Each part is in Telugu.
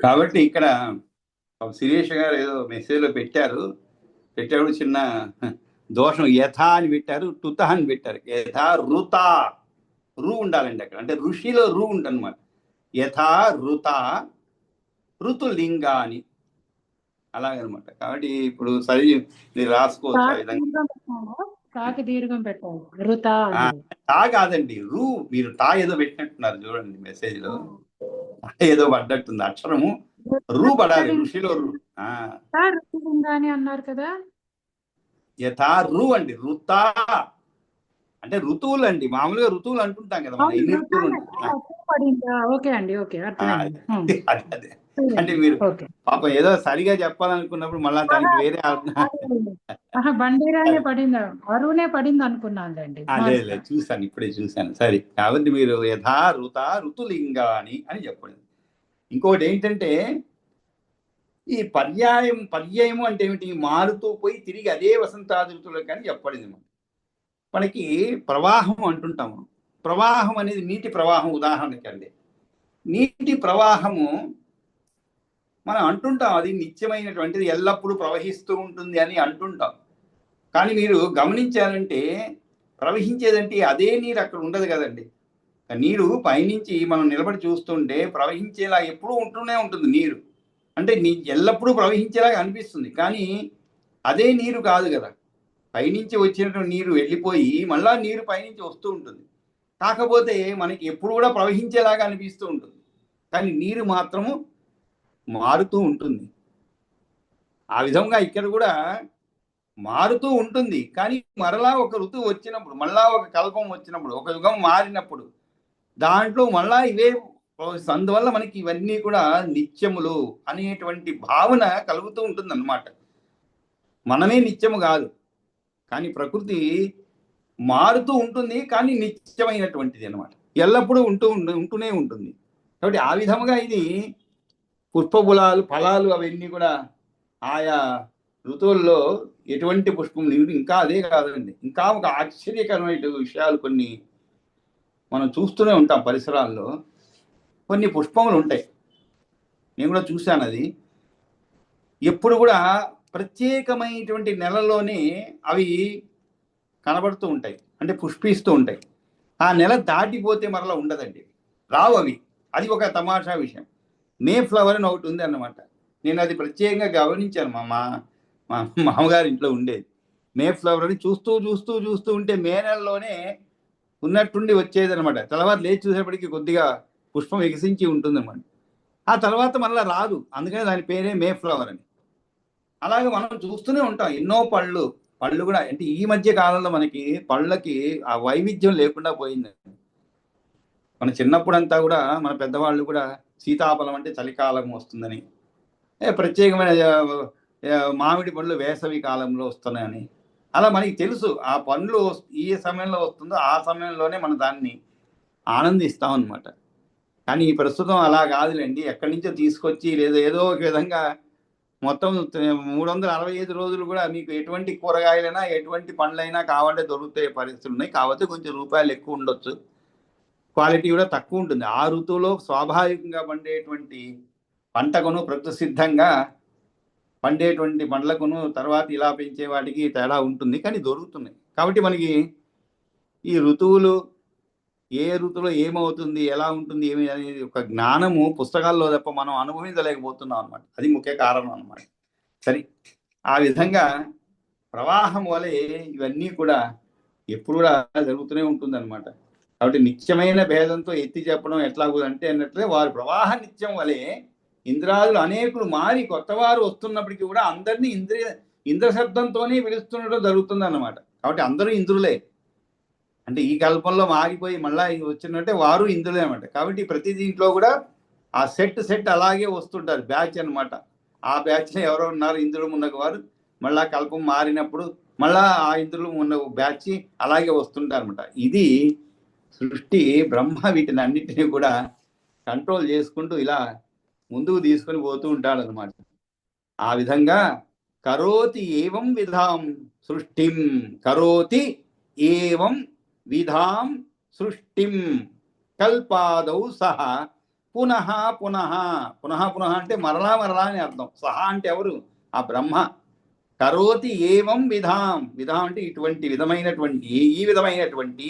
కాబట్టి ఇక్కడ శిరీష్ గారు ఏదో మెసేజ్లో పెట్టారు చిన్న దోషం. యథ అని పెట్టారు, టుత అని పెట్టారు. యథ రుత, రు ఉండాలండి అక్కడ. అంటే ఋషిలో రు ఉంటనమాట. యథా రుత ఋతులింగాని అలాగనమాట. కాబట్టి ఇప్పుడు సరి మీరు రాసుకోవచ్చు ఆ విధంగా. తాకి దీర్ఘం పెట్టాలి. రుత తా కాదండి, రు. మీరు తా ఏదో పెట్టినట్టున్నారు చూడండి మెసేజ్ లో, ఏదో పడ్డట్టుంది అక్షరము. రు పడాలి, ఋషిలో రు. ఋతులింగాని అన్నారు కదా. యథా రు అండి, రుతా అంటే ఋతువులు అండి. మామూలుగా ఋతువులు అంటుంటాం కదా మనం, ఎన్ని ఋతువులు అదే. అంటే మీరు పాపం ఏదో సరిగా చెప్పాలనుకున్నప్పుడు మళ్ళా దానికి వేరే బండిరానే పడింది, అరువునే పడింది అనుకున్నానండి. అదే చూసాను, ఇప్పుడే చూసాను. సరే, కాబట్టి మీరు యథా ఋత ఋతులింగాని అని చెప్పండి. ఇంకోటి ఏంటంటే ఈ పర్యాయము అంటే ఏమిటి? మారుతూ పోయి తిరిగి అదే వసంతాది ఋతువులు కానీ చెప్పబడింది. మనకి ప్రవాహం అంటుంటాము. ప్రవాహం అనేది నీటి ప్రవాహం. ఉదాహరణకండి, నీటి ప్రవాహము మనం అంటుంటాం అది నిత్యమైనటువంటిది, ఎల్లప్పుడూ ప్రవహిస్తూ ఉంటుంది అని అంటుంటాం. కానీ మీరు గమనించాలంటే ప్రవహించేదంటే అదే నీరు అక్కడ ఉండదు కదండి. నీరు పైనుంచి మనం నిలబడి చూస్తుంటే ప్రవహించేలా ఎప్పుడూ ఉంటూనే ఉంటుంది నీరు. అంటే ఎల్లప్పుడూ ప్రవహించేలాగా అనిపిస్తుంది, కానీ అదే నీరు కాదు కదా. పైనుంచి వచ్చినటువంటి నీరు వెళ్ళిపోయి మళ్ళా నీరు పైనుంచి వస్తూ ఉంటుంది. కాకపోతే మనకి ఎప్పుడు కూడా ప్రవహించేలాగా అనిపిస్తూ ఉంటుంది, కానీ నీరు మాత్రము మారుతూ ఉంటుంది. ఆ విధంగా ఇక్కడ కూడా మారుతూ ఉంటుంది, కానీ మరలా ఒక ఋతువు వచ్చినప్పుడు, మళ్ళా ఒక కల్పం వచ్చినప్పుడు, ఒక యుగం మారినప్పుడు దాంట్లో మళ్ళా ఇవే. అందువల్ల మనకి ఇవన్నీ కూడా నిత్యములు అనేటువంటి భావన కలుగుతూ ఉంటుంది అన్నమాట. మనమే నిత్యము కాదు, కానీ ప్రకృతి మారుతూ ఉంటుంది, కానీ నిత్యమైనటువంటిది అనమాట. ఎల్లప్పుడూ ఉంటూనే ఉంటుంది. కాబట్టి ఆ విధముగా ఇది పుష్పబులాలు, ఫలాలు అవన్నీ కూడా ఆయా ఋతువుల్లో ఎటువంటి పుష్పం నీరు. ఇంకా అదే కాదండి, ఇంకా ఒక ఆశ్చర్యకరమైన విషయాలు కొన్ని మనం చూస్తూనే ఉంటాం. పరిసరాల్లో కొన్ని పుష్పములు ఉంటాయి, నేను కూడా చూశాను. అది ఎప్పుడు కూడా ప్రత్యేకమైనటువంటి నెలలోనే అవి కనబడుతూ ఉంటాయి, అంటే పుష్పిస్తూ ఉంటాయి. ఆ నెల దాటిపోతే మరలా ఉండదండి, రావు అవి. అది ఒక తమాషా విషయం. మే ఫ్లవర్ అని ఒకటి ఉంది అన్నమాట. నేను అది ప్రత్యేకంగా గమనించాను. మా మామగారి ఇంట్లో ఉండేది మే ఫ్లవర్ అని. చూస్తూ చూస్తూ చూస్తూ ఉంటే మే నెలలోనే ఉన్నట్టుండి వచ్చేది అనమాట. తర్వాత లేచి చూసేప్పటికి కొద్దిగా పుష్పం వికసించి ఉంటుంది అనమాట. ఆ తర్వాత మళ్ళీ రాదు, అందుకని దాని పేరే మే ఫ్లవర్ అని. అలాగే మనం చూస్తూనే ఉంటాం ఎన్నో పళ్ళు కూడా. అంటే ఈ మధ్య కాలంలో మనకి పళ్ళకి ఆ వైవిధ్యం లేకుండా పోయింది. మన చిన్నప్పుడంతా కూడా మన పెద్దవాళ్ళు కూడా సీతాఫలం అంటే చలికాలం వస్తుందని, ప్రత్యేకమైన మామిడి పండ్లు వేసవి కాలంలో వస్తున్నాయని, అలా మనకి తెలుసు. ఆ పండ్లు ఏ సమయంలో వస్తుందో ఆ సమయంలోనే మనం దాన్ని ఆనందిస్తాం అనమాట. కానీ ఈ ప్రస్తుతం అలా కాదులేండి. ఎక్కడి నుంచో తీసుకొచ్చి లేదా ఏదో ఒక విధంగా మొత్తం 365 రోజులు కూడా మీకు ఎటువంటి కూరగాయలైనా ఎటువంటి పండ్లైనా కావాలంటే దొరుకుతాయి పరిస్థితులు ఉన్నాయి. కాబట్టి కొంచెం రూపాయలు ఎక్కువ ఉండొచ్చు, క్వాలిటీ కూడా తక్కువ ఉంటుంది. ఆ ఋతువులో స్వాభావికంగా పండేటువంటి పంటకును ప్రకృతి సిద్ధంగా పండేటువంటి పండ్లకును తర్వాత ఇలా పెంచే వాటికి తేడా ఉంటుంది, కానీ దొరుకుతున్నాయి. కాబట్టి మనకి ఈ ఋతువులు ఏ ఋతువులో ఏమవుతుంది, ఎలా ఉంటుంది, ఏమి అనేది ఒక జ్ఞానము పుస్తకాల్లో తప్ప మనం అనుభవించలేకపోతున్నాం అనమాట. అది ముఖ్య కారణం అనమాట. సరే, ఆ విధంగా ప్రవాహం వలె ఇవన్నీ కూడా ఎప్పుడు కూడా జరుగుతూనే ఉంటుంది అనమాట. కాబట్టి నిత్యమైన భేదంతో ఎత్తి చెప్పడం ఎట్లాగుందంటే అన్నట్లే వారు ప్రవాహ నిత్యం వలె ఇంద్రాదులు అనేకులు మారి కొత్తవారు వస్తున్నప్పటికీ కూడా అందరినీ ఇంద్ర శబ్దంతోనే పిలుస్తుండడం జరుగుతుంది అన్నమాట. కాబట్టి అందరూ ఇంద్రులే. అంటే ఈ కల్పంలో మాగిపోయి మళ్ళా వచ్చినట్టే వారు ఇంద్రులే అనమాట. కాబట్టి ప్రతి దీంట్లో కూడా ఆ సెట్ అలాగే వస్తుంటారు, బ్యాచ్ అనమాట. ఆ బ్యాచ్లో ఎవరో ఉన్నారు ఇంద్రులు ఉన్న వారు, మళ్ళా కల్పం మారినప్పుడు మళ్ళా ఆ ఇంద్రులు ఉన్న బ్యాచ్ అలాగే వస్తుంటారు అనమాట. ఇది సృష్టి. బ్రహ్మ వీటిని అన్నింటినీ కూడా కంట్రోల్ చేసుకుంటూ ఇలా ముందుకు తీసుకొని పోతూ ఉంటాడు అనమాట. ఆ విధంగా కరోతి ఏవం విధాం సృష్టిం, కరోతి ఏవం విధాం సృష్టిం. కల్పాదౌ సహ పునః పునః పునః పునః అంటే మరలా మరలా అని అర్థం. సహ అంటే ఎవరు? ఆ బ్రహ్మ. కరోతి ఏవం విధాం, విధాం అంటే ఇటువంటి విధమైనటువంటి, ఈ విధమైనటువంటి,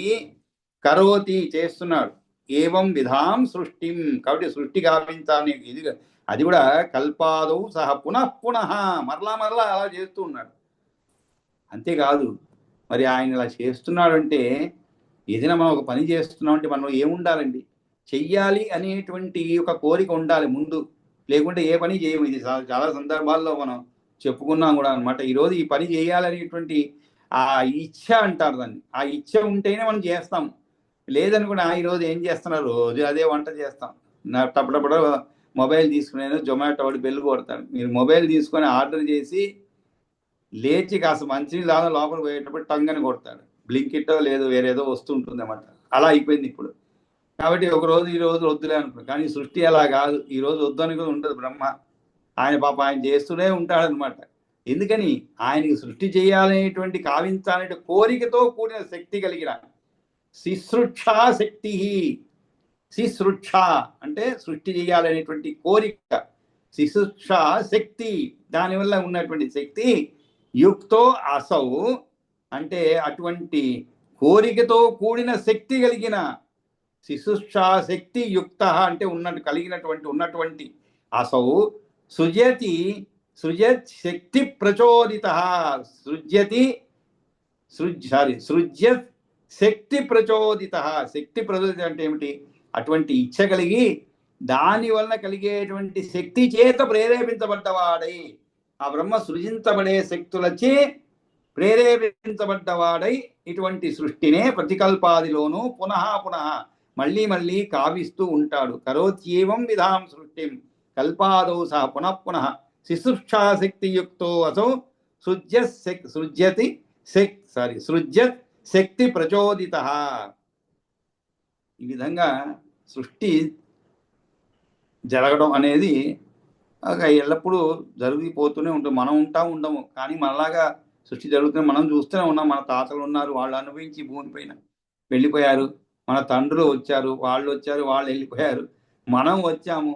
కరోతి చేస్తున్నాడు, ఏవం విధాం సృష్టిం, కాబట్టి సృష్టి గావించాలని ఇది, అది కూడా కల్పాదౌ సహ పునః పునః మరలా మరలా అలా చేస్తూ ఉన్నాడు. అంతేకాదు, మరి ఆయన ఇలా చేస్తున్నాడంటే ఏదైనా మనం ఒక పని చేస్తున్నామంటే మనం ఏముండాలండి? చెయ్యాలి అనేటువంటి ఒక కోరిక ఉండాలి ముందు, లేకుంటే ఏ పని చేయము. ఇది చాలా సందర్భాల్లో మనం చెప్పుకున్నాం కూడా అనమాట. ఈరోజు ఈ పని చేయాలనేటువంటి ఆ ఇచ్ఛ అంటారు దాన్ని, ఆ ఇచ్ఛ ఉంటేనే మనం చేస్తాం. లేదనుకున్నా ఈరోజు ఏం చేస్తున్నారు, రోజు అదే వంట చేస్తాం. టప్పటప్పుడు మొబైల్ తీసుకునేది, జొమాటో వాడు బెల్లు కొడతాడు. మీరు మొబైల్ తీసుకొని ఆర్డర్ చేసి లేచి కాస్త మంచినీళ్ళు లాగా లోపలికి పోయేటప్పుడు టంగని కొడతాడు. బ్లింకిట్టో లేదు వేరేదో వస్తుంటుంది అన్నమాట. అలా అయిపోయింది ఇప్పుడు. కాబట్టి ఒక రోజు ఈ రోజు వద్దులే అనుకున్నాం. కానీ సృష్టి అలా కాదు. ఈ రోజు వద్దని కూడా ఉండదు బ్రహ్మ. ఆయన పాప ఆయన చేస్తూనే ఉంటాడనమాట. ఎందుకని? ఆయనకి సృష్టి చేయాలనేటువంటి, కావించాలనే కోరికతో కూడిన శక్తి కలిగిన శిశ్రుక్షా శక్తి. శిశ్రుక్ష అంటే సృష్టి చేయాలనేటువంటి కోరిక, శిశుక్షా శక్తి, దానివల్ల ఉన్నటువంటి శక్తి. యుక్తో అసౌ అంటే అటువంటి కోరికతో కూడిన శక్తి కలిగిన, శిశుక్షా శక్తి యుక్త అంటే ఉన్నటువంటి అసౌ సృజతి, సృజత్ శక్తి ప్రచోదిత, సృజ్యత్ శక్తి ప్రచోదిత. శక్తి ప్రచోదిత అంటే ఏమిటి? అటువంటి ఇచ్ఛ కలిగి దాని వలన కలిగేటువంటి శక్తి చేత ప్రేరేపించబడ్డవాడై, ఆ బ్రహ్మ సృజించబడే శక్తులచే ప్రేరేపించబడ్డవాడై ఇటువంటి సృష్టినే ప్రతికల్పాదిలోనూ పునః పునః మళ్ళీ మళ్ళీ కావిస్తూ ఉంటాడు. కరోత్యేవం విధాం సృష్టిం కల్పాదౌ సహ పునః పునః శిశుక్షాశక్తియుక్తో అసౌ సృజ్యత్ శక్తి ప్రచోదిత. ఈ విధంగా సృష్టి జరగడం అనేది ఎల్లప్పుడూ జరిగిపోతూనే ఉంటుంది. మనం ఉండము, కానీ మనలాగా సృష్టి జరుగుతుంది. మనం చూస్తూనే ఉన్నాం. మన తాతలు ఉన్నారు, వాళ్ళు అనుభవించి భూమిపైన వెళ్ళిపోయారు. మన తండ్రులు వచ్చారు, వాళ్ళు వెళ్ళిపోయారు. మనం వచ్చాము,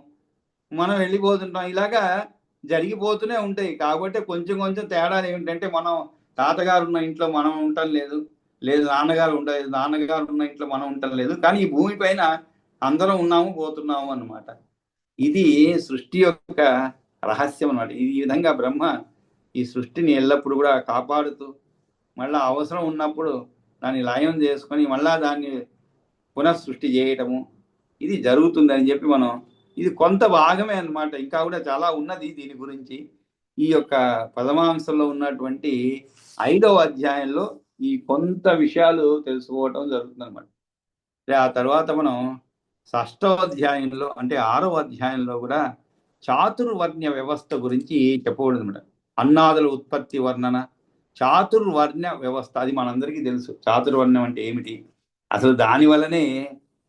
మనం వెళ్ళిపోతుంటాం. ఇలాగా జరిగిపోతూనే ఉంటాయి. కాబట్టి కొంచెం కొంచెం తేడాలు ఏమిటంటే, మనం తాతగారు ఉన్న ఇంట్లో మనం ఉండటం లేదు, నాన్నగారు ఉన్న ఇంట్లో మనం ఉండటం లేదు. కానీ ఈ భూమిపైన అందరం ఉన్నాము, పోతున్నాము అన్నమాట. ఇది సృష్టి యొక్క రహస్యం అన్నమాట. ఈ విధంగా బ్రహ్మ ఈ సృష్టిని ఎల్లప్పుడూ కూడా కాపాడుతూ, మళ్ళా అవసరం ఉన్నప్పుడు దాన్ని లయం చేసుకొని మళ్ళా దాన్ని పునఃసృష్టి చేయటము, ఇది జరుగుతుందని చెప్పి మనం, ఇది కొంత భాగమే అన్నమాట. ఇంకా కూడా చాలా ఉన్నది దీని గురించి. ఈ యొక్క పదమాంశంలో ఉన్నటువంటి 5వ అధ్యాయంలో ఈ కొంత విషయాలు తెలుసుకోవటం జరుగుతుంది అనమాట. ఆ తర్వాత మనం 6వ అధ్యాయంలో అంటే 6వ అధ్యాయంలో కూడా చాతుర్వర్ణ్య వ్యవస్థ గురించి చెప్పకూడదు అనమాట. అన్నాదుల ఉత్పత్తి వర్ణన, చాతుర్వర్ణ్య వ్యవస్థ, అది మనందరికీ తెలుసు. చాతుర్వర్ణ్యం అంటే ఏమిటి, అసలు దాని వల్లనే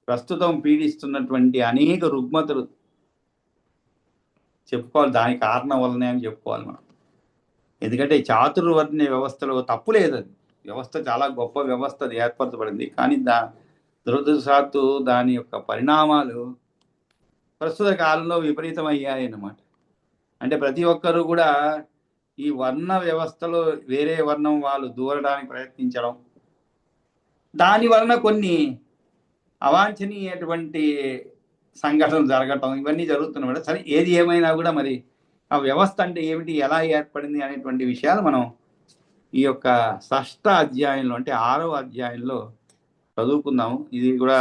ప్రస్తుతం పీడిస్తున్నటువంటి అనేక రుగ్మతలు చెప్పుకోవాలి, దాని కారణం వల్లనే అని చెప్పుకోవాలి మనం. ఎందుకంటే చాతుర్వర్ణ్య వ్యవస్థలో తప్పు లేదు. అది వ్యవస్థ చాలా గొప్ప వ్యవస్థ, అది ఏర్పరచబడింది. కానీ దురదృష్టవశాత్తు దాని యొక్క పరిణామాలు ప్రస్తుత కాలంలో విపరీతమయ్యాయి అన్నమాట. అంటే ప్రతి ఒక్కరూ కూడా ఈ వర్ణ వ్యవస్థలో వేరే వర్ణం వాళ్ళు దూరడానికి ప్రయత్నించడం, దాని వలన కొన్ని అవాంఛనీయటువంటి సంఘటనలు జరగటం, ఇవన్నీ జరుగుతున్నమాట. సరే, ఏది ఏమైనా కూడా మరి ఆ వ్యవస్థ అంటే ఏమిటి, ఎలా ఏర్పడింది అనేటువంటి విషయాలు మనం ఈ యొక్క 6వ అధ్యాయంలో అంటే 6వ అధ్యాయంలో చదువుకుందాము. ఇది కూడా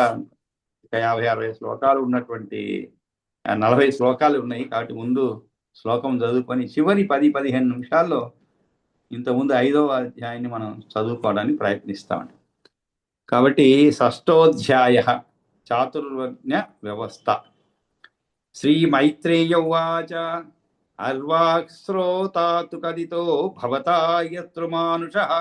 50-60 శ్లోకాలు ఉన్నటువంటి 40 శ్లోకాలు ఉన్నాయి. కాబట్టి ముందు శ్లోకం చదువుకొని చివరి 10-15 నిమిషాల్లో ఇంతకుముందు 5వ అధ్యాయాన్ని మనం చదువుకోవడానికి ప్రయత్నిస్తామండి. కాబట్టి 6ోऽధ్యాయ చాతుర్వర్ణ్య వ్యవస్థ. శ్రీ మైత్రేయ ఉవాచ అర్వాక్స్రోతాతు కదితో భవతా యత్ర మానుషః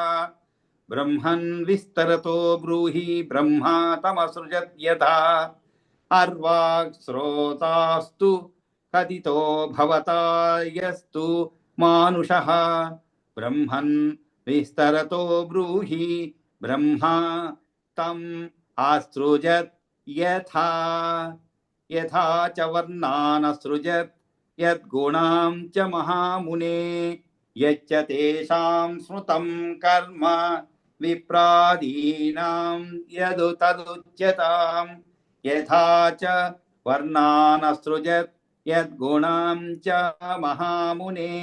బ్రహ్మన్ విస్తరతో బ్రూహి బ్రహ్మా తమసృజత్ యథా. అర్వాక్స్రోతాస్తు కదితో భవతా యస్తు మానుషః బ్రహ్మన్ విస్తరతో బ్రూహి బ్రహ్మా తం ఆసృజత్ యథా యథా చ వర్ణానసృజత్ యద్గుణాం చ మహామునే యచ్చ తేషాం స్మృతం కర్మ విప్రాదీనాం యదు తదుచ్యతాం యథా చ వర్ణానసృజత్ యద్గుణాం చ మహామునే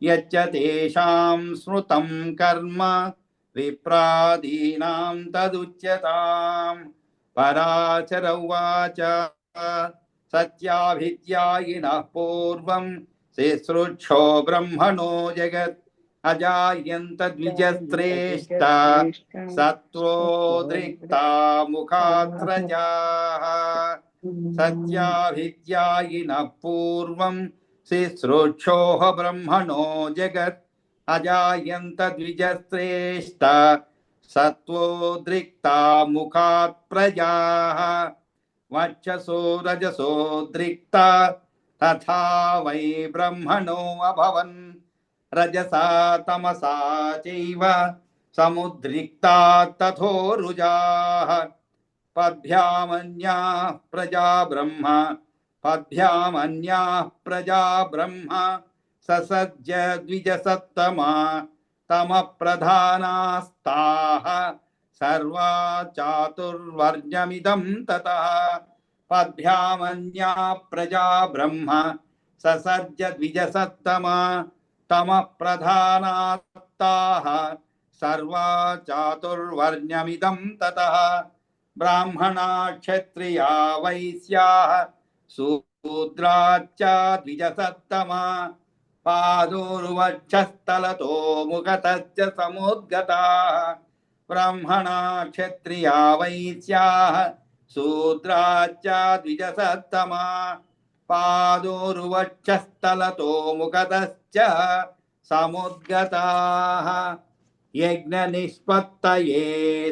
యచ్చ తేషాం స్మృతం కర్మ విప్రాదీనాం తదుచ్యతాం పరాశర ఉవాచ సత్యాభిజ్ఞాయినః పూర్వం శుశ్రూషో బ్రహ్మణో జగత్ అజాయంత ద్విజశ్రేష్ఠ సత్వోద్రిక్తా ముఖాత్రజాః సత్యాభిజ్ఞాయినః పూర్వం శుశ్రూషోః బ్రహ్మణో జగత్ అజాయంత ద్విజశ్రేష్ఠ సత్వోద్రిక్తా ముఖాత్ ప్రజాః వక్షసో రజసోద్రిక్తా తథా వై బ్రహ్మణో అభవన్ రజసా తమసా చైవ సముద్రిక్తా తథోరుజాః పద్భ్యామన్యాః ప్రజా బ్రహ్మ పద్భ్యామన్యాః ప్రజా బ్రహ్మ ససజ్జ ద్విజసత్తమా తమ ప్రధానాస్తాః సర్వా చాతుర్వర్ణ్యమిదం తతః పద్భ్యామన్యా ప్రజా బ్రహ్మ ససజ్జ ద్విజసత్తమా తమ ప్రధానాస్తాః సర్వా చాతుర్వర్ణ్యమిదం తతః బ్రాహ్మణా క్షత్రియా వైశ్యాః శూద్రాచ్చ ద్విజసత్తమా పాదోర్వక్షస్థలతో ముఖతశ్చ సముద్గతాః బ్రాహ్మణా క్షత్రియా వైశ్యాః శూద్రాచ్చ ద్విజసత్తమా పాదోర్వక్షస్థలతో ముఖతశ్చ సముద్గతాః యజ్ఞనిష్పత్తయే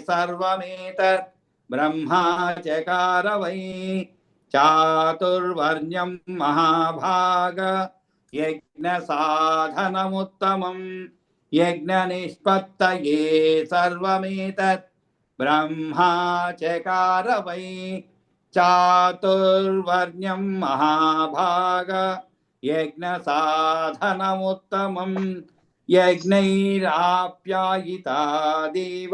సర్వమేతత్ బ్రహ్మా చకార వై చాతుర్వర్ణ్యం మహాభాగ యజ్ఞ సాధనముత్తమం యజ్ఞనిష్పత్తయే సర్వమేతత్ బ్రహ్మా చకార వై చాతుర్వర్ణ్యం మహాభాగ యజ్ఞ సాధనముత్తమం యజ్ఞైరాప్యాయితా దేవ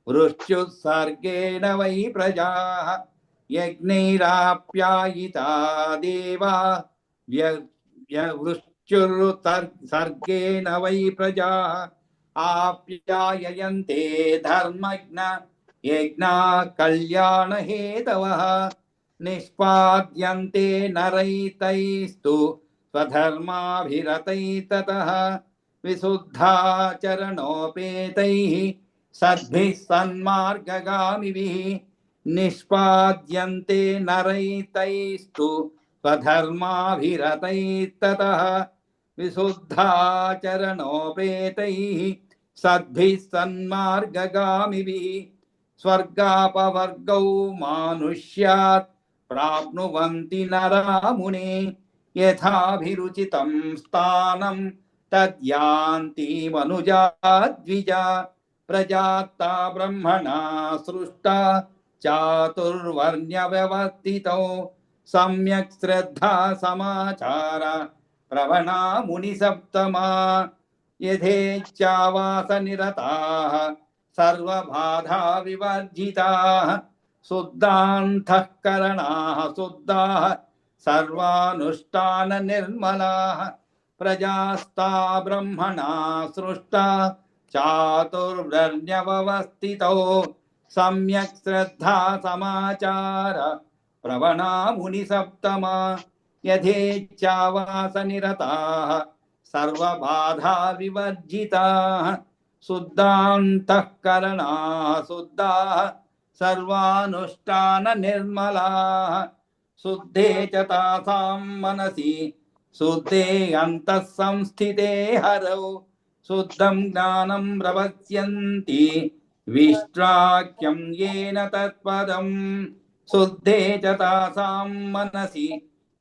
వృష్ట్యుత్సర్గేణ వై ప్రజాః యజ్ఞైరాప్యాయితా దేవా వృష్ట్యుర్సర్గేణ వై ప్రజాః ఆప్యాయయంతే ధర్మజ్ఞ యజ్ఞా కళ్యాణ హేతవః నిష్పాద్యంతే నరైతైస్తు స్వధర్మాభిరతైస్తతః విశుద్ధాచరణోపేతైః సద్భిః సన్మార్గగామిభిః నిష్పాద్యంతే నరైతైస్తు స్వధర్మాభిరతైస్తతః విశుద్ధాచరణోపేతైః సద్భిః సన్మార్గగామిభిః స్వర్గాపవర్గౌ మానుష్యాత్ ప్రాప్నువంతి నరామునే యథాభిరుచితం స్థానం తద్యాంతి మనుజా ద్విజా ప్రజాత్తా బ్రహ్మణా సృష్టా చాతుర్వర్ణ్య వ్యవస్థితౌ సమ్యక్ శ్రద్ధా సమాచార ప్రవణా ముని సప్తమా యథేచ్ఛావాస నిరతాః సర్వబాధా వివర్జితాః శుద్ధాంతఃకరణాః శుద్ధాః సర్వానుష్ఠాన నిర్మలాః ప్రజాస్తా బ్రహ్మణా సృష్టా చాతుర్వర్ణ్య వ్యవస్థితౌ సమ్యక్ శ్రద్ధా సమాచార ప్రవణా ముని సప్తమా యథేచ్ఛావాస నిరతాః సర్వబాధా వివర్జితాః శుద్ధాంతఃకరణాః శుద్ధాః సర్వానుష్ఠాన నిర్మలాః శుద్ధే చ తాసాం మనసి శుద్ధే అంతః సంస్థితే హరౌ శుద్ధం జ్ఞానం ప్రవక్ష్యంతి విష్ట్రాఖ్యం येन తత్పదం శుద్ధే చ తాసాం మనసి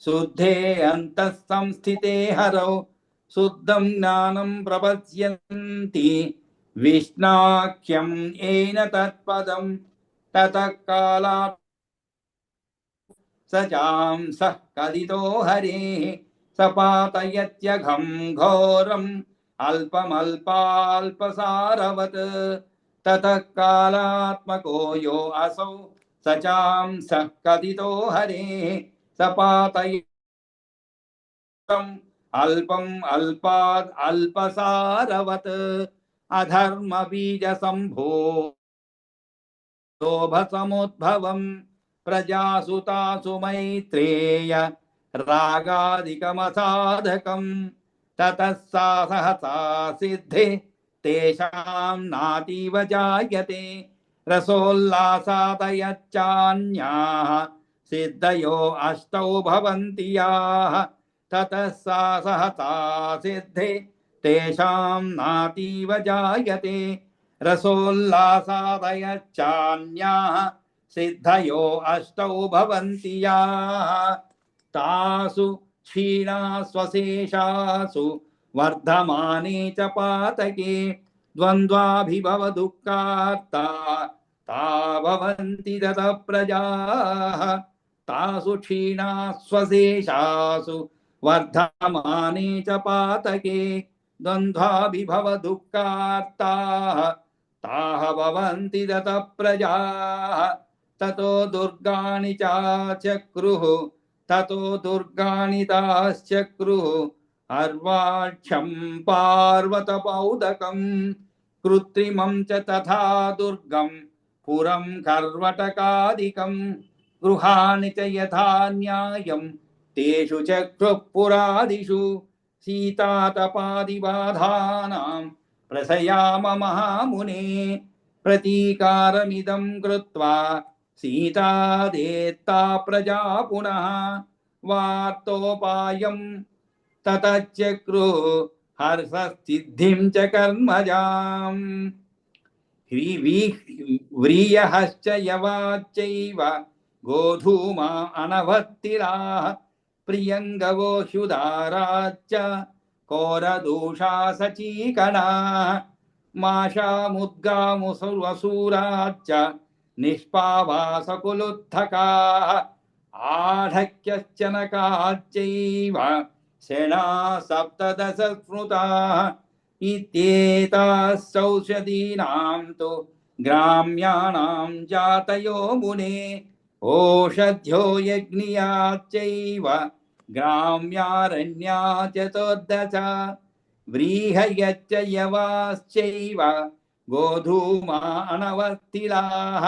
శుద్ధే అంతః సంస్థితే హరౌ శుద్ధం జ్ఞానం ప్రపశ్యంతి విష్ణాఖ్యం येन తత్పదం తతః కాలాత్ स चांसः कथितो हरेः सपातयत्यघं घोरम् अल्पमल्पाल्पसारवत् ततः कालात्मको यो असौ स चांसः कथितो हरेः सपातयत्यघं अल्पम् अल्पाद् अल्पसारवत् अधर्मबीजसम्भो लोभसमुद्भवम् प्रजासुतासु मैत्रेय रागादिकमसाधकम् ततः सा सहसा सिद्धे तेषां नातीव जायते रसोल्लासादयच्चान्याः सिद्धयो अष्टौ भवन्ति याः ततः सा सहसा सिद्धे तेषां नातीव जायते रसोल्लासादयच्चान्याः सिद्धयो अष्टौ भवन्ति याः तासु क्षीणास्वशेषासु वर्धमाने च पातके द्वन्द्वाभिभव दुःखार्ता ता भवन्ति ततः प्रजाः तासु क्षीणास्वशेषासु वर्धमाने च पातके द्वन्द्वाभिभव दुःखार्ताः ताः भवन्ति ततः प्रजाः ततो दुर्गाणि चाचक्रुः ततो दुर्गाणि ताश्चक्रुः अर्वाक्षं पार्वतपौदकं कृत्रिमं च तथा दुर्गं पुरं कर्वटकादिकं गृहाणि च यथा न्यायं तेषु चक्रुः पुरादिषु सीतातपादिबाधानां प्रशयाम महामुने प्रतीकारमिदं कृत्वा सीता देत्ता प्रजा पुनः वार्तोपायं ततश्चक्रुः हर्षसिद्धिं च कर्मजाम् व्रीयश्च यवाच्चैव गोधूमा अनवत्तिराः प्रियङ्गवो ह्युदाराच्च कोरदूषा सचीकणाः माशामुद्गामुसुरसूराच्च निष्पावासकुलुत्थकाः आढक्यश्चनकाच्चैव सेना सप्तदश स्मृताः इत्येतास्सौषधीनां तु ग्राम्याणां जातयो मुने ओषध्यो यज्ञियाच्चैव ग्राम्यारण्या चतुर्दश व्रीहयश्च यवाश्चैव गोधूमा अनवस्थिताः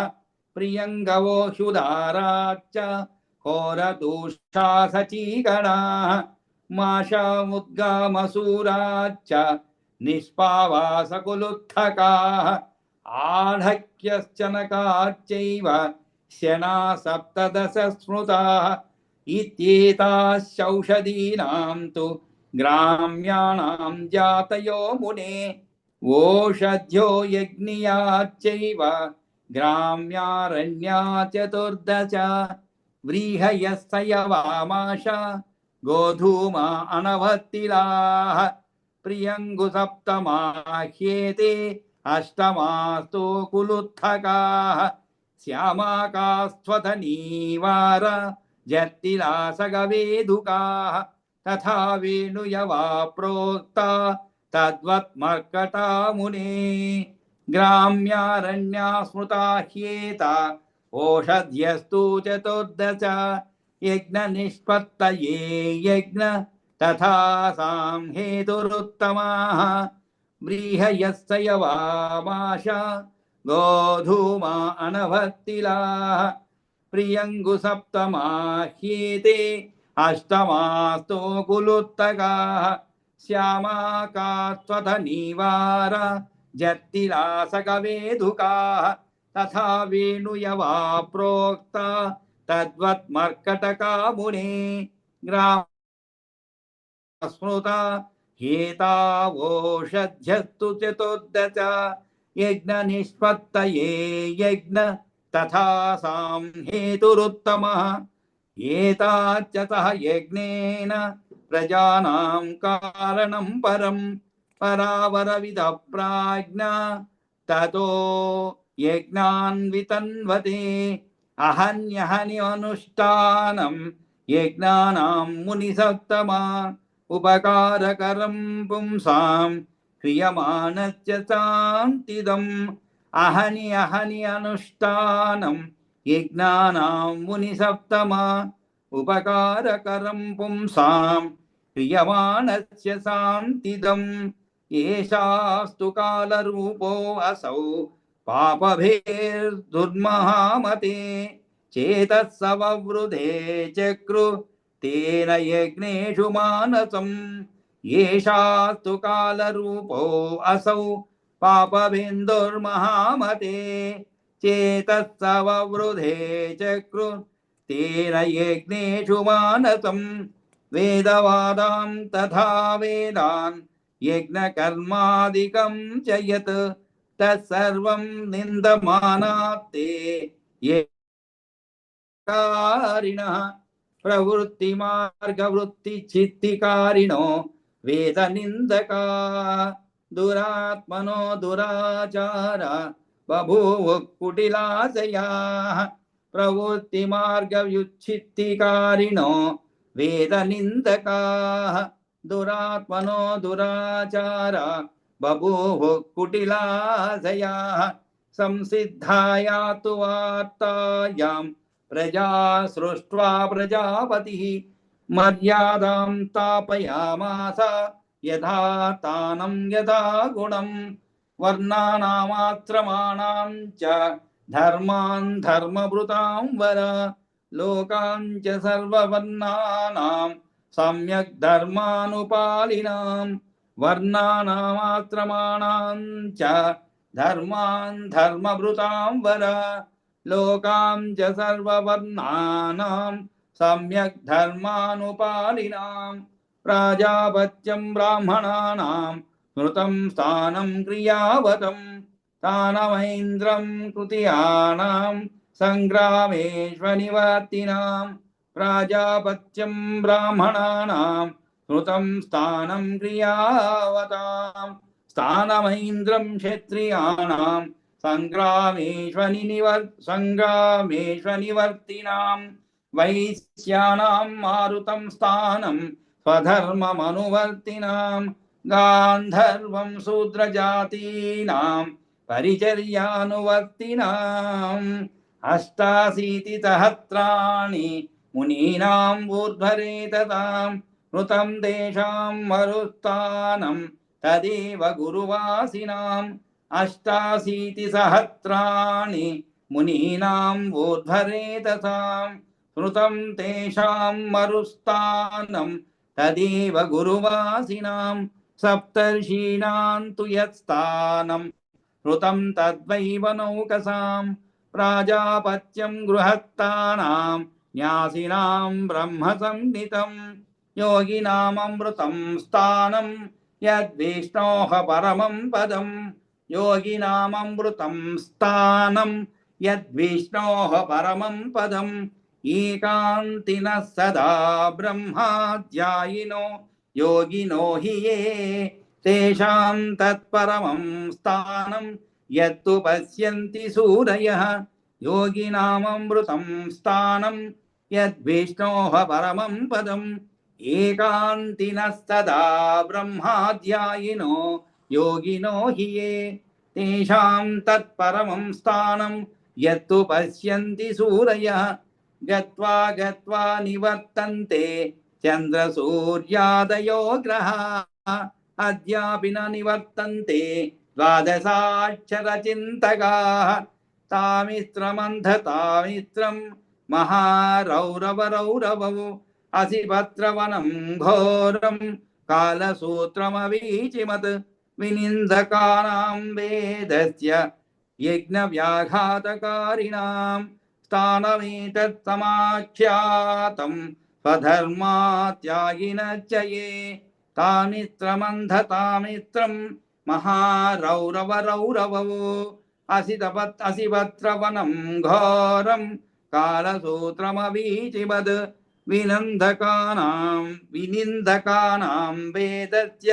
प्रियङ्गवो ह्युदाराच्च होरदूषा सचीकणाः माशामुद्गामसूराच्च निष्पावासकुलुत्थकाः आढक्यश्चनकाच्चैव शना सप्तदश स्मृताः इत्येतास्सौषधीनां तु ग्राम्याणां जातयो मुने ओषध्यो यज्ञियाच्चैव ग्राम्यारण्या चतुर्दश व्रीहयस्य यवामाश गोधूमा अनवत्तिलाः प्रियङ्गुसप्तमाह्येते अष्टमास्तु कुलुत्थकाः श्यामाकास्त्वथनीवार जत्तिलासगवेदुकाः तथा वेणुयवा प्रोक्ता तद्वत् मर्कटा मुने ग्राम्यारण्या स्मृता ह्येता ओषध्यस्तु चतुर्दश यज्ञनिष्पत्तये यज्ञ तथा सां हेतुरुत्तमाः व्रीहयस्य यवामाश गोधूमा अनवत्तिलाः प्रियङ्गुसप्तमाह्येते अष्टमास्तु कुलुत्तकाः श्यामाकास्त्वथनीवार जत्तिलासकवेदुकाः तथा वेणुयवा प्रोक्ता तद्वत् मर्कटका मुने ग्राम स्मृता हेतावोषध्यस्तु चतुर्दश यज्ञनिष्पत्तये यज्ञ तथा सां हेतुरुत्तमः एताच्च सह यज्ञेन प्रजानां कारणं परं परावरविद प्राज्ञा ततो यज्ञान् वितन्वते అహన్యహని అనుష్ఠానం యజ్ఞానాం మునిసత్తమా ఉపకారకరం పుంసాం క్రియమాణస్య శాంతిదం. అహని అనుష్ఠానం యజ్ఞానాం మునిసత్తమా ఉపకారకరం పుంసాం క్రియమాణస్య శాంతిదం. ఏషాస్తు కాలరూపో అసౌ పాపభేర్దుర్మహామతే చేతస్సవవృధే చక్రు తేన యజ్ఞేషు మానసం. ఏషాస్తు కాలరూపో అసౌ పాపబిందుర్మహామతే చేతస్సవవృధే చక్రు తేన యజ్ఞేషు మానసం. వేదవాదాం తథా వేదాన్ యజ్ఞకర్మాదికం చ యత్ తత్సర్వం నిందమానాత్తే కారిణః ప్రవృత్తి మార్గవృత్తి చిత్తికారిణో వేద నిందకా దురాత్మనో దురాచార బభూవ కుటిలాశయాః. ప్రవృత్తి మార్గవ్యుచ్ఛిత్తికారిణో వేద నిందకాః దురాత్మనో దురాచార బభూవ కుటిలాశయాః. సంసిద్ధాయాతు వార్తాయాం ప్రజా సృష్ట్వా ప్రజాపతిః మర్యాదాం తాపయామాస యథా తానం యథా గుణం. వర్ణానామాశ్రమాణాం చ ధర్మాన్ ధర్మభృతాం వర లోకాన్ చ సర్వవర్ణానాం సమ్యక్ ధర్మానుపాలినాం. వర్ణానామాశ్రమాణాం చ ధర్మాన్ ధర్మభృతాం వర లోకాం చ సర్వవర్ణానాం సమ్యక్ ధర్మానుపాలినాం. ప్రాజాపత్యం బ్రాహ్మణానాం స్మృతం స్థానం క్రియావతం స్థానమైంద్రం కృతియానాం సంగ్రామేష్వనివర్తినాం. ప్రాజాపత్యం బ్రాహ్మణానాం స్మృతం స్థానం క్రియావతాం స్థానమైంద్రం క్షత్రియాణాం సంగ్రామేష్వనివర్తినాం. వైశ్యానాం మారుతం స్థానం స్వధర్మమనువర్తినాం. గాంధర్వం శూద్రజాతీనాం పరిచర్యానువర్తినాం. అష్టాశీతి సహస్రాణి మునీనాం ఊర్ధ్వరేతతాం మృతం తేషాం మరుస్థానం తదేవ గురువాసినాం. అష్టాశీతి సహస్రాణి మునీనాం ఊర్ధ్వరేతతాం స్మృతం తేషాం మరుస్థానం తదేవ గురువాసినాం. సప్తర్షీణాం తు యత్స్థానం స్మృతం తద్వైవ నౌకసాం. ప్రాజాపత్యం గృహస్థానాం న్యాసినాం బ్రహ్మ సంహితం యోగినామృతం స్థానం యద్విష్ణోః పరమం పదం. యోగినామృతం స్థానం యద్విష్ణోః పరమం పదం. ఏకాంతినః సదా బ్రహ్మాధ్యాయినో యోగినో హి యే తేషాం తత్పరమం స్థానం యత్తు పశ్యంతి సూరయః. యోగినామృతం స్థానం యద్విష్ణోః పరమం పదం. ఏకాంతినః సదా బ్రహ్మాధ్యాయినో యోగినో హి యే తేషాం తత్పరమం స్థానం యత్తు పశ్యంతి సూరయః. గత్వా గత్వా నివర్తంతే చంద్రసూర్యాదయో గ్రహాః అద్యాపి న నివర్తంతే ద్వాదశాక్షరచింతకాః. తామిత్రమంధతామిత్రం మహారౌరవరౌరవౌ అసిభద్రవనం ఘోరం కాలసూత్రమవీచిమత్. వినిందకానాం వేదస్య యజ్ఞవ్యాఘాతకారిణాం స్థానమేతత్ సమాఖ్యాతం స్వధర్మాత్యాగినశ్చ యే. తామిత్రమంధతామిత్రం మహారౌరవరౌరవౌ అసిభద్రవనం ఘోరం కాలసూత్రమవీచిమత్. వినిందకానాం వేదస్య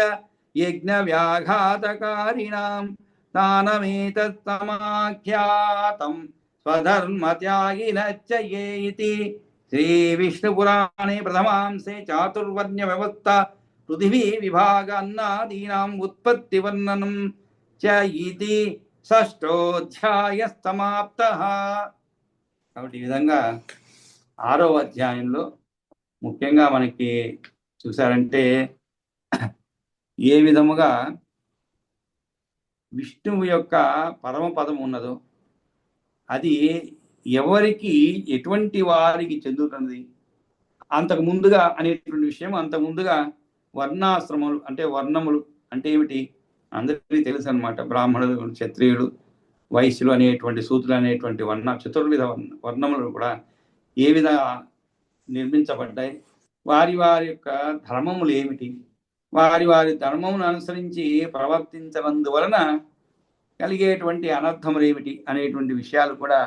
యజ్ఞవ్యాఘాతకారిణాం స్థానమేతత్ సమాఖ్యాతం స్వధర్మత్యాగినచ్చ ఏ ఇతి శ్రీ విష్ణుపురాణే ప్రథమాంసే చాతుర్వర్ణ్య వ్యవస్థ పృథివీ విభాగ అన్నాదీనాం ఉత్పత్తి వర్ణనం చ ఇతి షష్ఠోధ్యాయ సమాప్తః. కాబట్టి ఈ విధంగా 6వ అధ్యాయంలో ముఖ్యంగా మనకి చూసారంటే ఏ విధముగా విష్ణువు యొక్క పరమపదం ఉన్నదో అది ఎవరికి ఎటువంటి వారికి చెందుతున్నది అంతకు ముందుగా అనేటువంటి విషయం, అంతకు ముందుగా వర్ణాశ్రమములు అంటే వర్ణములు అంటే ఏమిటి అందరికీ తెలుసు అనమాట. బ్రాహ్మణులు, క్షత్రియులు, వైశ్యులు అనేటువంటి సూత్రులు అనేటువంటి చతుర్విధ వర్ణములు కూడా ఏ విధంగా నిర్మించబడ్డాయి, వారి వారి యొక్క ధర్మములు ఏమిటి, వారి వారి ధర్మమును అనుసరించి ప్రవర్తించనందువలన కలిగేటువంటి అనర్థములు ఏమిటి అనేటువంటి విషయాలు కూడా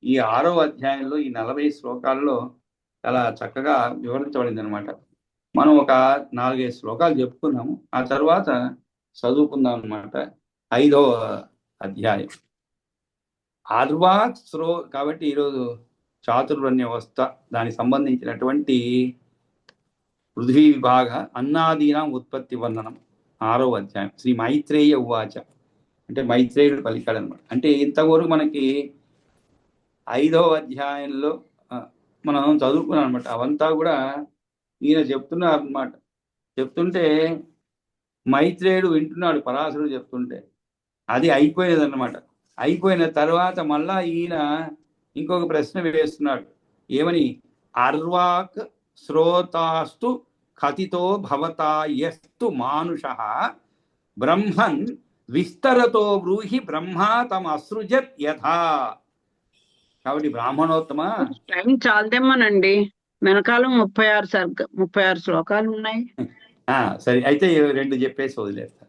ఈ 6వ అధ్యాయంలో ఈ 40 శ్లోకాల్లో చాలా చక్కగా వివరించబడింది అనమాట. మనం ఒక 4-5 శ్లోకాలు చెప్పుకున్నాము, ఆ తర్వాత చదువుకుందాం అనమాట. 5వ అధ్యాయం అర్వాక్ కాబట్టి ఈరోజు చాతుర్వర్ణ్య వ్యవస్థ దానికి సంబంధించినటువంటి పృథ్వీ విభాగ అన్నాదీనాం ఉత్పత్తి వర్ణనం 6వ అధ్యాయం. శ్రీ మైత్రేయ ఉవాచ అంటే మైత్రేయుడు పలికాడు అనమాట. అంటే ఇంతవరకు మనకి 5వ అధ్యాయంలో మనం చదువుకున్నాం అనమాట. అవంతా కూడా ఈయన చెప్తున్నారు అనమాట. చెప్తుంటే మైత్రేయుడు వింటున్నాడు పరాశరుడు చెప్తుంటే. అది అయిపోయేది అనమాట. అయిపోయిన తర్వాత మళ్ళా ఈయన ఇంకొక ప్రశ్న వేస్తున్నాడు. ఏమని? అర్వాక్ శ్రోతాస్తు కథితో భవతా యస్తు మానుషః బ్రహ్మన్ విస్తరతో బ్రూహి బ్రహ్మా తమ అసృజత్ యథా. కాబట్టి బ్రాహ్మణోత్తమ టైం చాలదేమోనండి, వెనకాల 36 శ్లోకాలు ఉన్నాయి. సరే అయితే 2 చెప్పేసి వదిలేస్తా.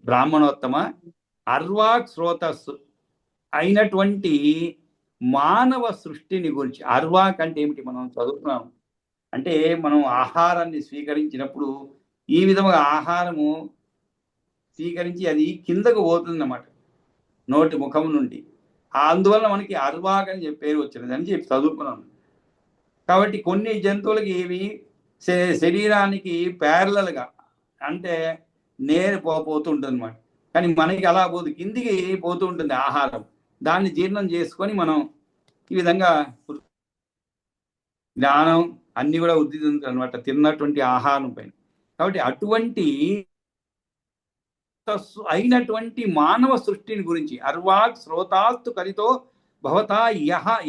బ్రాహ్మణోత్తమ అర్వాక్ శ్రోతస్సు అయినటువంటి మానవ సృష్టిని గురించి. అర్వాక్ అంటే ఏమిటి మనం చదువుతున్నాం అంటే మనం ఆహారాన్ని స్వీకరించినప్పుడు ఈ విధంగా ఆహారము స్వీకరించి అది కిందకు పోతుందన్నమాట నోటి ముఖం నుండి. అందువల్ల మనకి అర్వాక్ అని చెప్పి పేరు వచ్చినది అని చెప్పి చదువుకున్నాం. కాబట్టి కొన్ని జంతువులకి ఇవి శరీరానికి ప్యారలల్గా అంటే నేరు పోతుంటుంది అనమాట. కానీ మనకి అలా పోదు, కిందికి పోతూ ఉంటుంది ఆహారం. దాన్ని జీర్ణం చేసుకొని మనం ఈ విధంగా జ్ఞానం అన్ని కూడా వృద్ధి చెందుతుంది అనమాట తిన్నటువంటి ఆహారం పైన. కాబట్టి అటువంటి అయినటువంటి మానవ సృష్టిని గురించి అర్వాక్ శ్రోతాస్తు కలితో భవతా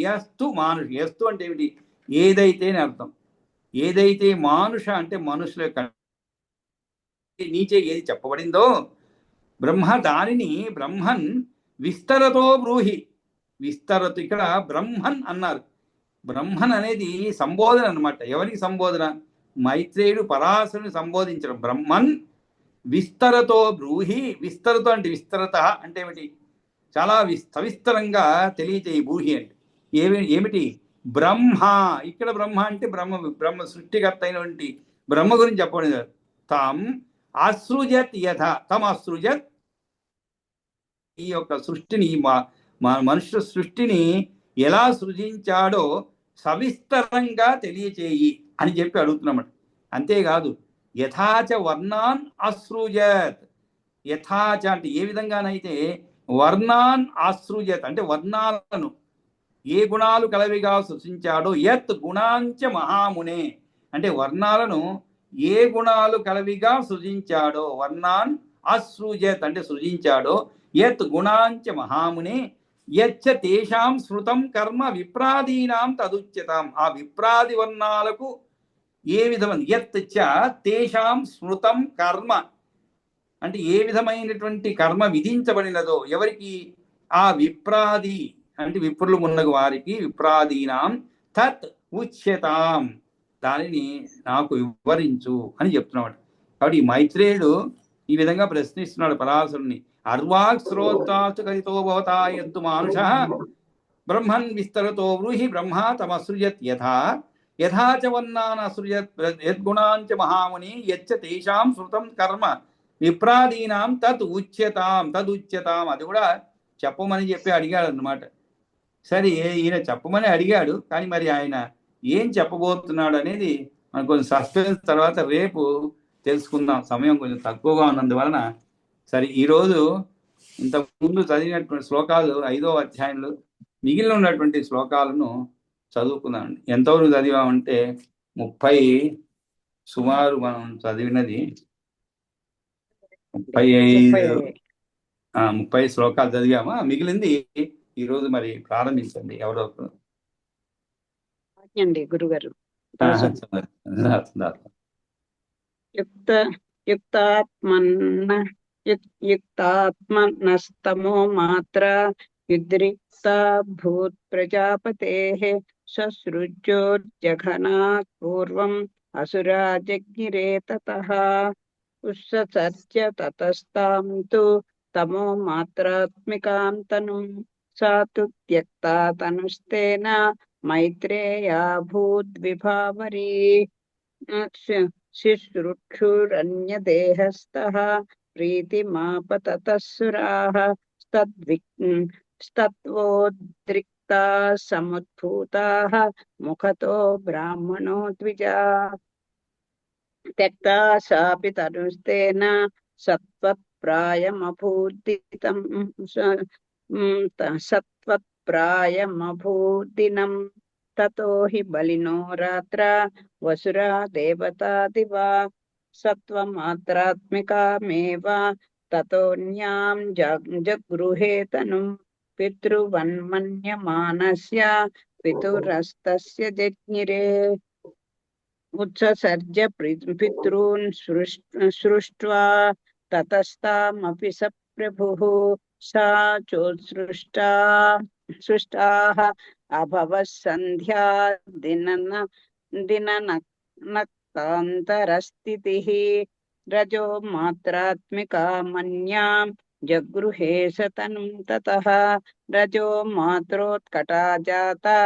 యస్తు మానుష. యస్తు అంటే ఏమిటి? ఏదైతే అని అర్థం. ఏదైతే మానుష అంటే మనుషుల యొక్క నీచే ఏది చెప్పబడిందో బ్రహ్మ దానిని బ్రహ్మన్ విస్తరతో బ్రూహి. విస్తరతు ఇక్కడ బ్రహ్మన్ అన్నారు. బ్రహ్మన్ అనేది సంబోధన అనమాట. ఎవరికి సంబోధన? మైత్రేయుడు పరాశరుని సంబోధించడం. బ్రహ్మన్ విస్తరతో బ్రూహి. విస్తరతో అంటే విస్తరత అంటే ఏమిటి? చాలా సవిస్తరంగా తెలియచేయి. బ్రూహి అంటే ఏమిటి? బ్రహ్మ. ఇక్కడ బ్రహ్మ అంటే బ్రహ్మ సృష్టికర్త అయినటువంటి బ్రహ్మ గురించి చెప్పబడింది. తం అసృజత్ యథ. తమ అసృజత్ ఈ యొక్క సృష్టిని మనుష్య సృష్టిని ఎలా సృజించాడో సవిస్తరంగా తెలియచేయి అని చెప్పి అడుగుతున్నామట. అంతేకాదు యథాచ వర్ణాన్ అసృజత్. యథాచ అంటే ఏ విధంగానైతే వర్ణాన్ అసృజత్ అంటే వర్ణాలను ఏ గుణాలు కలవిగా సృష్టించాడో యత్ గుణాంచ మహామునే అంటే వర్ణాలను ఏ గుణాలు కలవిగా సృజించాడో వర్ణాన్ అసృజత్ అంటే సృజించాడో యత్ గుణాంచ మహామునే యచ్చ తేషాం స్మృతం కర్మ విప్రాదీనాం తదుచ్యతాం. ఆ విప్రాది వర్ణాలకు ఏ విధమైన యత్ చ తేషాం స్మృతం కర్మ అంటే ఏ విధమైనటువంటి కర్మ విధించబడినదో ఎవరికి? ఆ విప్రాది అంటే విప్రులు మున్నగు వారికి విప్రాదీనాం తత్ ఉచ్యతాం దానిని నాకు వివరించు అని చెప్తున్నాడు. కాబట్టి ఈ మైత్రేయుడు ఈ విధంగా ప్రశ్నిస్తున్నాడు పరాశరుని. అర్వాక్ శ్రోతాస్తు కలితో భవతా యత్తు మానుషః బ్రహ్మన్ విస్తరతో బ్రూహి బ్రహ్మ తమసృజత్ యథా యథాచ వర్ణాన్ అసృజత్ యద్గుణాంచ మహాముని యచ్చ తేషాం శృతం కర్మ విప్రాదీనాం తద్ ఉచ్యతాం. అది కూడా చెప్పమని చెప్పి అడిగాడు అన్నమాట. సరే ఈయన చెప్పమని అడిగాడు, కానీ మరి ఆయన ఏం చెప్పబోతున్నాడు అనేది మనకు కొంచెం సస్పెన్స్ తర్వాత రేపు తెలుసుకుందాం. సమయం కొంచెం తక్కువగా ఉన్నందువలన సరే ఈరోజు ఇంతకుముందు చదివినటువంటి శ్లోకాలు 5వ అధ్యాయంలో మిగిలిన ఉన్నటువంటి శ్లోకాలను చదువుకుందామండి. ఎంతవరకు చదివామంటే 30 సుమారు మనం చదివినది 30 శ్లోకాలు చదివామా. మిగిలింది ఈరోజు మరి ప్రారంభించండి ఎవరో ఒకరు. అండి గురుగారు. యుక్తాత్మనస్తమో మాత్ర యుద్రిక్త భూత్ ప్రజాపతేః ససృజ్యోర్జఘనాత్ పూర్వం అసురా జజ్ఞిరే తతః ఉత్ససర్జ తతస్తాం తు తమో మాత్రాత్మికాం తనుం సా తు త్యక్తా తనుస్తేన మైత్రేయాభూద్విభావరీ శుశ్రూక్షురన్యదేహస్థః ప్రీతిమాపతతఃసురాः స్తత్వోద్రిక్తాः సముద్భూతాः ముఖతో బ్రాహ్మణో ద్విజా త్యక్తా సాపి తనుస్తేన సత్వత్ప్రాయమభూదితం సత్వత్ప్రాయమభూదినం తతో హి బలినో రాత్ర వసురా దేవతా దివా సత్వమాత్రాత్మికామేవ తతోన్యాం జగృహే తనుం పితృవన్మన్యమానస్య పితురస్తస్య జజ్ఞిరే ఉత్ససర్జ పితॄన్ సృష్ట్వా తతస్తామపి స ప్రభుః సా చోత్సృష్టాః అభవత్ సంధ్యా దిననక్తాంతరస్థితిః రజో మాత్రాత్మికా మన్యాం జగృహే స తనుం తతః రజో మాత్రోత్కటా జాతా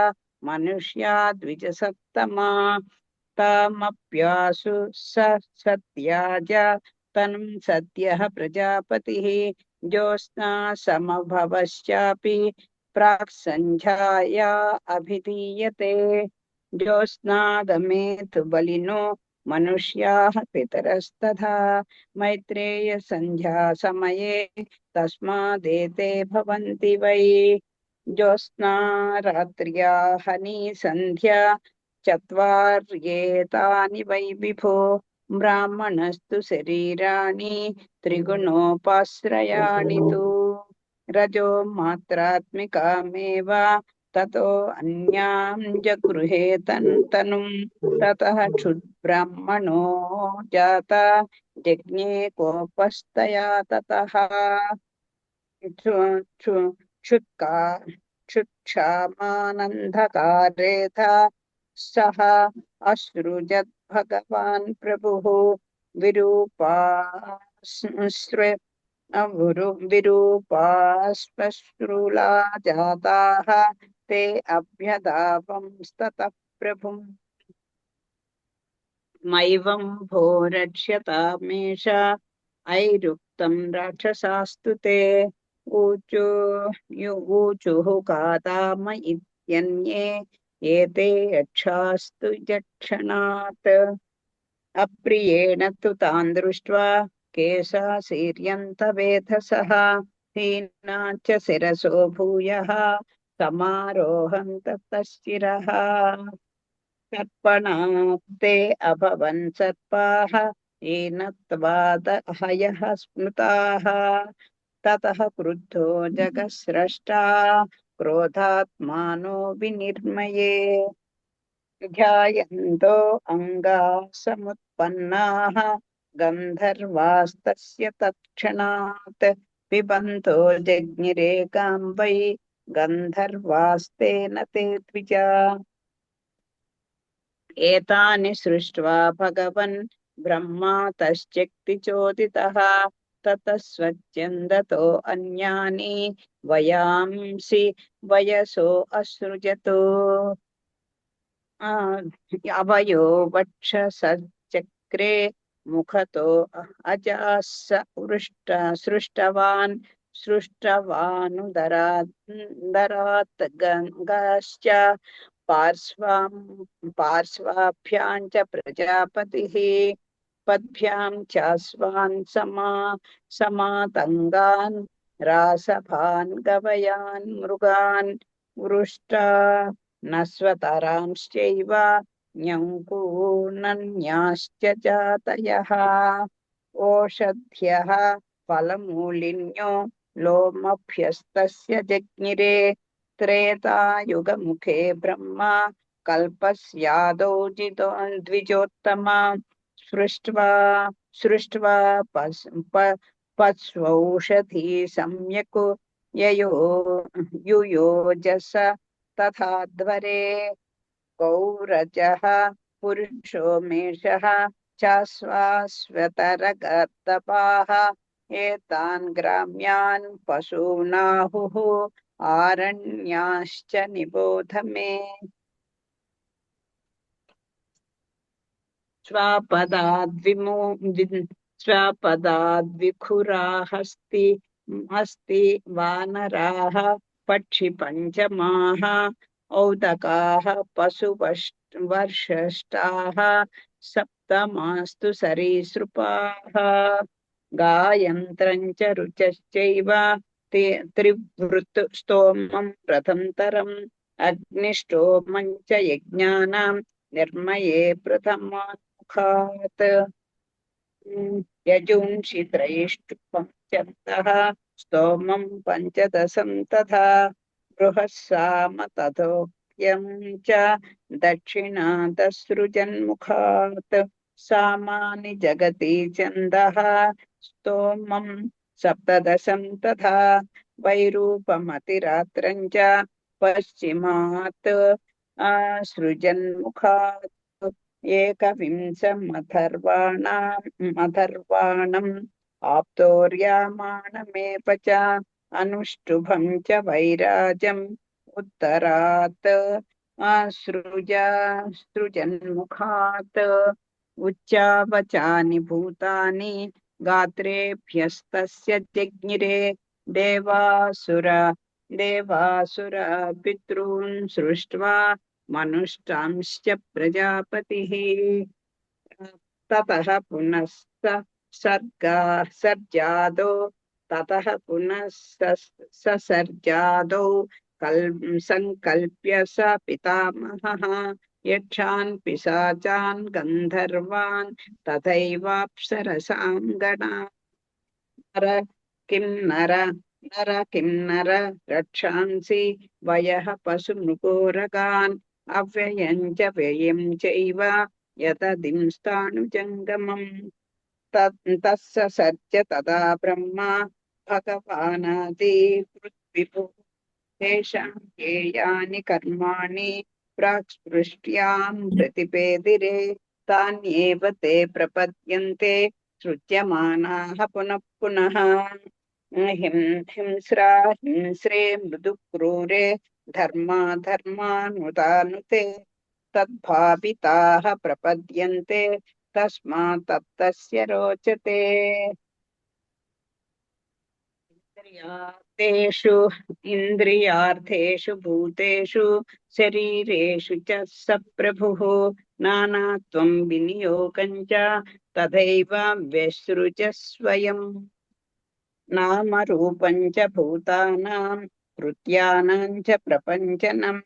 మనుష్యా ద్విజసత్తమా తామప్యాసు సత్యాజ తనుం సద్యః ప్రజాపతిః జ్యోత్స్నా సమభవశ్చాపి ప్రాక్ సంధ్యాయా అభిధీయతే జ్యోత్స్నాగమేతు బలినో మనుష్యాః పితరస్తథా మైత్రేయ సంధ్యా సమయే తస్మాదేతే భవంతి వై జ్యోత్స్నా రాత్ర్యా హని సంధ్యా చత్వార్యేతాని వై విభో బ్రాహ్మణస్తు శరీరాణి త్రిగుణోపాశ్రయాణి తు రజో మాత్రాత్మికామేవ తతో అన్యాం జగృహే తనుం తతః క్షుద్బ్రాహ్మణో జాతా జజ్ఞే కోపస్తయా తతః క్షుత్క్షామానందకారేథ సహ అసృజత్ భగవాన్ ప్రభుః విరూపాశ్వశ్రులా జాతాః తే అభ్యదావంస్తతః ప్రభుం మైవం భో రక్ష్యతామేష ఐరుక్తం రాక్షసాస్తు తే ఊచుః కాదామ ఇత్యన్యే ఏతే యక్షాస్తు యక్షణాత్ అప్రియేణ తు తాన్ దృష్ట్వా కేశాశీర్యంత వేధసః హీనాచ శిరసో భూయః సమారోహంత తశ్శిరః తర్పణాత్తే అభవన్ సర్పాః ఏనత్వాద హయః స్మృతాః తతః క్రుద్ధో జగస్రష్టా క్రోధాత్మానో వినిర్మయే ధ్యాయంతో అంగా సముత్పన్నాః గంధర్వాస్తస్య తత్క్షణాత్ పిబంతో జజ్ఞిరే గాం వై గంధర్వాస్తేన తే ద్విజా ఏతాని సృష్ట్వా భగవన్ బ్రహ్మా తశ్చక్తి చోదితః తతస్వచ్ఛందతో అన్యాని వయాంసి వయసో అసృజతో అవయో వక్షసచక్రే ముఖతో అజాస్స సృష్టవాన్ सृष्टवानुदरात् गङ्गाश्च पार्श्वाभ्यां च प्रजापतिः पद्भ्यां चास्वान् समातङ्गान् रासभान् गवयान् मृगान् वृष्टा नस्वतरांश्चैव न्यङ्कूनन्याश्च जातयः ओषध्यः फलमूलिन्यो लोमभ्यस्तस्य जज्ञिरे त्रेतायुगमुखे ब्रह्मा कल्पस्यादौ द्विजोत्तमा सृष्ट्वा पस्वौषधी सम्यक् युयोजस तथा ध्वरे गौरजः पुरुषो मेषः चाश्वाश्वतरगर्दपाः एतान् ग्राम्यान् पशूनाहुः आरण्याश्च निबोध मे स्वपदाद्विखुराहस्ति वानराः पक्षिपञ्चमाः औदकाः पशुवर्षष्टाः सप्तमास्तु सरीसृपाः गायन्त्रं च रुचश्चैव त्रिवृत् स्तोमं प्रथमतरम् अग्निष्टोमं च यज्ञानां निर्मये प्रथमात् यजुंषि त्रयष्टुपञ्चन्तः स्तोमं पञ्चदशं तथा बृहस्साम तथोक्यं च दक्षिणादसृजन्मुखात् सामानि जगति छन्दः स्तोमं सप्तदशं तथा वैरूपमतिरात्रं च पश्चिमात् सृजन्मुखात् एकविंशमथर्वाणम् आप्तोर्यामाणमेव च अनुष्टुभं च वैराजम् उत्तरात् सृजन्मुखात् उच्चावचानि भूतानि गात्रेभ्यस्तस्य जज्ञिरे देवासुर पितॄन् सृष्ट्वा मनुष्टांश्च प्रजापतिः ततः पुनः सर्जादौ संकल्प्य स पितामहः यक्षान् पिशाचान् गन्धर्वान् तथैवाप्सरसां गणान् किन्नर रक्षांसि वयः पशुमृगोरगान् अव्ययं च व्ययं चैव यतदिंस्तानुजङ्गमम् तत्ससर्ज तदा ब्रह्मा भगवानादिविभुः तेषां ज्ञेयानि कर्माणि प्राक्स्पृष्ट्यां प्रतिपेदिरे तान्येव ते प्रपद्यन्ते सृज्यमानाः पुनः पुनः हिंस्रे मृदुक्रूरे धर्मानुते तद्भाविताः प्रपद्यन्ते तस्मात् तत्तस्य रोचते इन्द्रियार्थेषु भूतेषु शरीरेषु च स प्रभुः नानात्वं विनियोगं च तथैव व्यसृज स्वयम् नामरूपं च भूतानां कृत्यानां च प्रपञ्चनं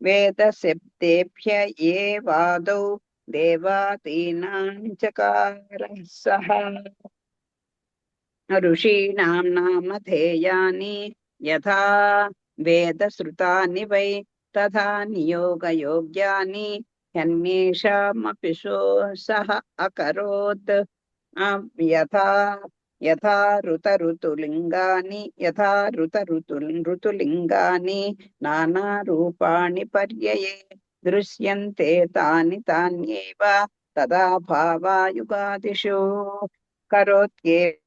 वेदशब्देभ्य एवादौ देवादीनां चकारः सः ऋषीणां नामधेयानि यथा वेदश्रुतानि वै तथा नियोगयोग्यानि ह्यन्येषामपि सः अकरोत् यथा ऋतुलिङ्गानि नानारूपाणि पर्यये दृश्यन्ते तान्येव तदा भावायुगादिषु करोत्येव